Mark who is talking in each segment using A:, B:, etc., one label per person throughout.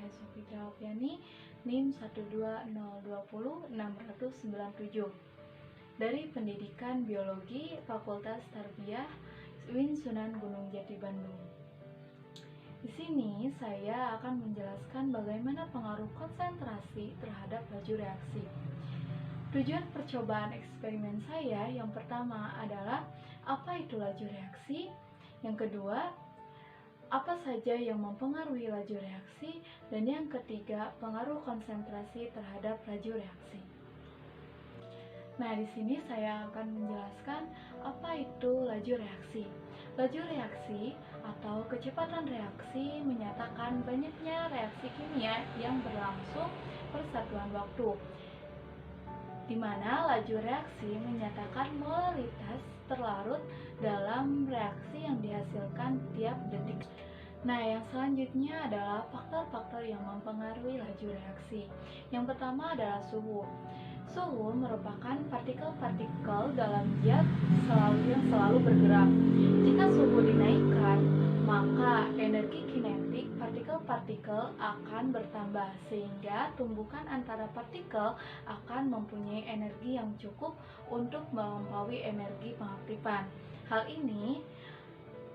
A: saya Sofitra Alfiani, NIM 120200697 dari Pendidikan Biologi Fakultas Tarbiyah UIN Sunan Gunung Jati Bandung. Di sini saya akan menjelaskan bagaimana pengaruh konsentrasi terhadap laju reaksi. Tujuan percobaan eksperimen saya yang pertama adalah apa itu laju reaksi, yang kedua apa saja yang mempengaruhi laju reaksi, dan yang ketiga pengaruh konsentrasi terhadap laju reaksi. Nah, di sini saya akan menjelaskan apa itu laju reaksi. Laju reaksi atau kecepatan reaksi menyatakan banyaknya reaksi kimia yang berlangsung per satuan waktu, di mana laju reaksi menyatakan molalitas terlarut dalam reaksi yang dihasilkan tiap detik. Nah, yang selanjutnya adalah faktor-faktor yang mempengaruhi laju reaksi. Yang pertama adalah suhu. Suhu merupakan partikel-partikel dalam zat yang selalu bergerak. Jika suhu dinaikkan, maka energi kinetik partikel-partikel akan bertambah, sehingga tumbukan antara partikel akan mempunyai energi yang cukup untuk melampaui energi pengaktifan. Hal ini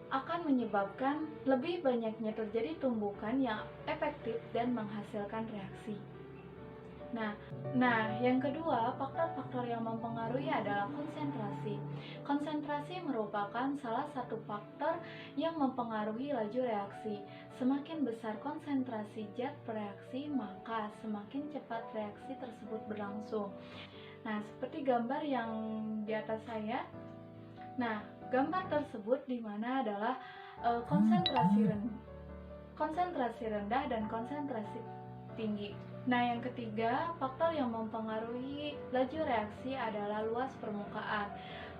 A: akan menyebabkan lebih banyaknya terjadi tumbukan yang efektif dan menghasilkan reaksi. Nah, yang kedua, faktor-faktor yang mempengaruhi adalah konsentrasi. Konsentrasi merupakan salah satu faktor yang mempengaruhi laju reaksi. Semakin besar konsentrasi zat bereaksi, maka semakin cepat reaksi tersebut berlangsung. Nah, seperti gambar yang di atas saya. Nah, gambar tersebut di mana adalah konsentrasi rendah dan konsentrasi tinggi. Nah, yang ketiga, faktor yang mempengaruhi laju reaksi adalah luas permukaan.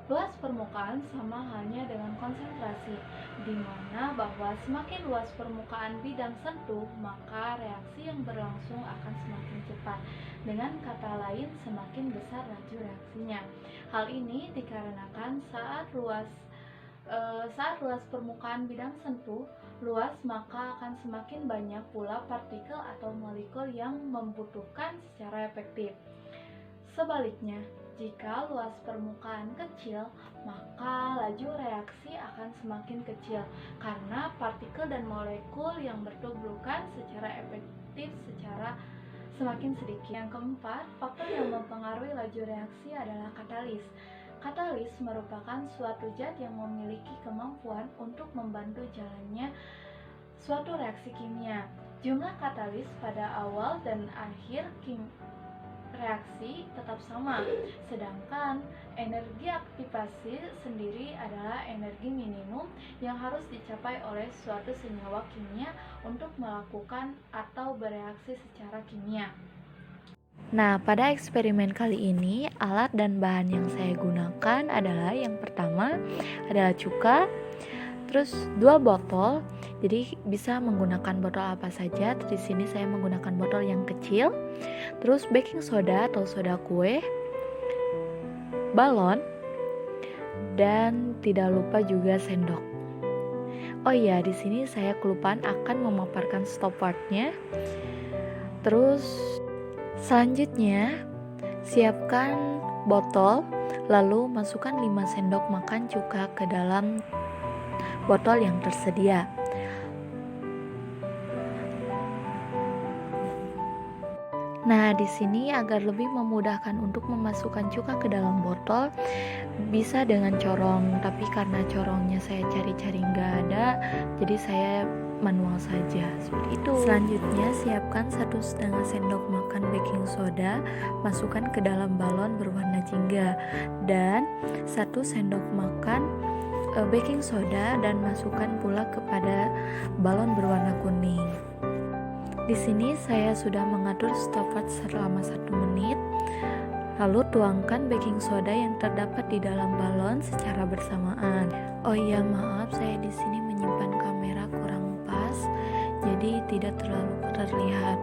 A: Luas permukaan sama halnya dengan konsentrasi, di mana bahwa semakin luas permukaan bidang sentuh, maka reaksi yang berlangsung akan semakin cepat. Dengan kata lain, semakin besar laju reaksinya. Hal ini dikarenakan saat luas permukaan bidang sentuh luas, maka akan semakin banyak pula partikel atau molekul yang membutuhkan secara efektif. Sebaliknya, jika luas permukaan kecil, maka laju reaksi akan semakin kecil karena partikel dan molekul yang bertubuhkan secara efektif semakin sedikit. Yang keempat, faktor yang mempengaruhi laju reaksi adalah katalis. Katalis merupakan suatu zat yang memiliki kemampuan untuk membantu jalannya suatu reaksi kimia. Jumlah katalis pada awal dan akhir reaksi tetap sama, sedangkan energi aktivasi sendiri adalah energi minimum yang harus dicapai oleh suatu senyawa kimia untuk melakukan atau bereaksi secara kimia.
B: Nah, pada eksperimen kali ini, alat dan bahan yang saya gunakan adalah yang pertama adalah cuka, terus 2 botol. Jadi bisa menggunakan botol apa saja. Di sini saya menggunakan botol yang kecil. Terus baking soda atau soda kue, balon, dan tidak lupa juga sendok. Oh iya, di sini saya kelupaan akan memaparkan stopwatchnya. Terus selanjutnya siapkan botol, lalu masukkan 5 sendok makan cuka ke dalam botol yang tersedia. Nah, di sini agar lebih memudahkan untuk memasukkan cuka ke dalam botol, bisa dengan corong, tapi karena corongnya saya cari-cari nggak ada, jadi saya manual saja, seperti itu. Selanjutnya, siapkan 1,5 sendok makan baking soda, masukkan ke dalam balon berwarna jingga, dan 1 sendok makan baking soda dan masukkan pula kepada balon berwarna kuning. Di sini saya sudah mengatur stopwatch selama 1 menit. Lalu tuangkan baking soda yang terdapat di dalam balon secara bersamaan. Oh iya, maaf, saya di sini menyimpan kamera kurang pas, jadi tidak terlalu terlihat.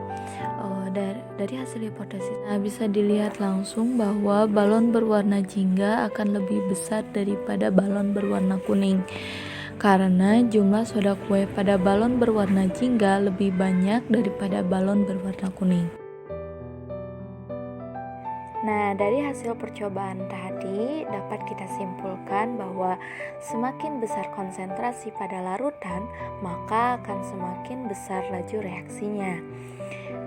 B: Dari hasil hipotesis, bisa dilihat langsung bahwa balon berwarna jingga akan lebih besar daripada balon berwarna kuning. karena jumlah soda kue pada balon berwarna jingga lebih banyak daripada balon berwarna kuning. Nah, dari hasil percobaan tadi dapat kita simpulkan bahwa semakin besar konsentrasi pada larutan, maka akan semakin besar laju reaksinya.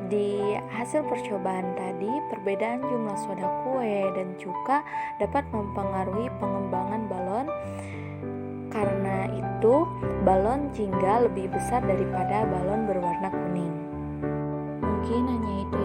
B: Di hasil percobaan tadi, perbedaan jumlah soda kue dan cuka dapat mempengaruhi pengembangan balon. Karena itu, balon jingga lebih besar daripada balon berwarna kuning. Mungkin hanya itu